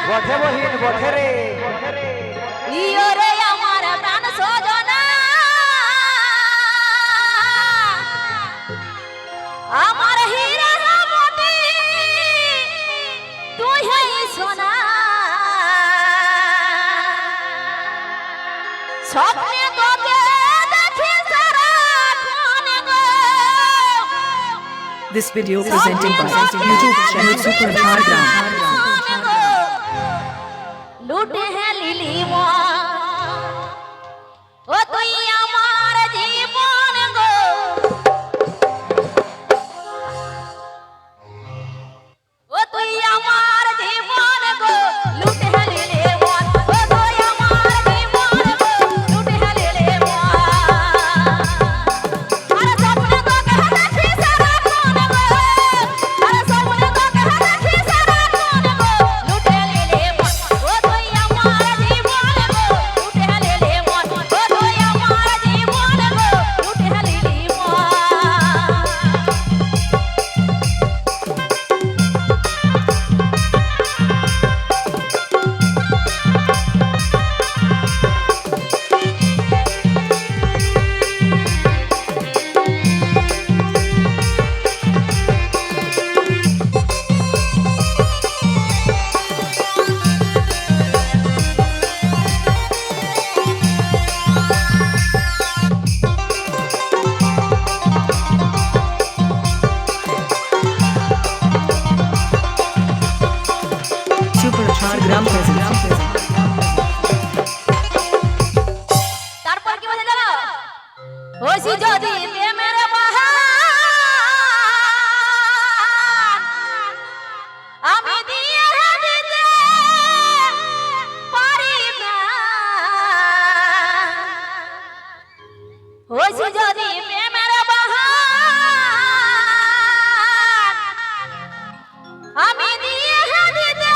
বঠে বহিন বঠে রে ইয়ো রে আমার প্রাণ সজনা আমার হীরা মোতি তুই হে সোনা স্বপ্নে তোকে দেখি সারাক্ষণ গো This video presented by YouTube channel Super Chhargram. लूटे है लिली ओ तुई আমার জীবন গো ও তুই আমার জীবন গো লুটে है লিলি ও তুই আমার জীবন গো লুটে है লিলি আরে স্বপ্নে তো কহ দেখি সারা কোন গো আরে স্বপ্নে তো কহ দেখি সারা কোন গো লুটে লিলি ও তুই আমার জীবন গো লুটে লিলি ও তুই আমার জীবন গো লুটে লিলি Super Chhargram presents. তারপর কি বলে জানো ওসি যদি প্রেমের বাহার আমি দিয়ে দিতে পারি না ওসি যদি প্রেমের বাহার আমি দিয়ে দিতে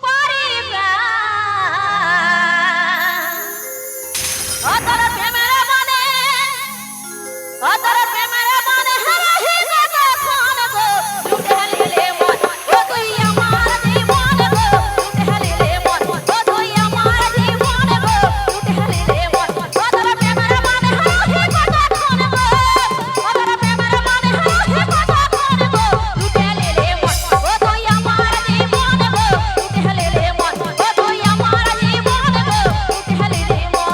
পারি না অতর প্রেমের মানে হারাহি কতক্ষণ গো লুটে লিলে মন ও তুই আমার জীবন গো লুটে লিলে মন ও তুই আমার জীবন গো লুটে লিলে মন অতর প্রেমের মানে হারাহি কতক্ষণ গো অতর প্রেমের মানে হারাহি কতক্ষণ গো লুটে লিলে মন ও তুই আমার জীবন গো লুটে লিলে মন ও তুই আমার জীবন গো লুটে লিলে মন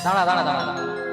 দাঁড়া দাঁড়া দাঁড়া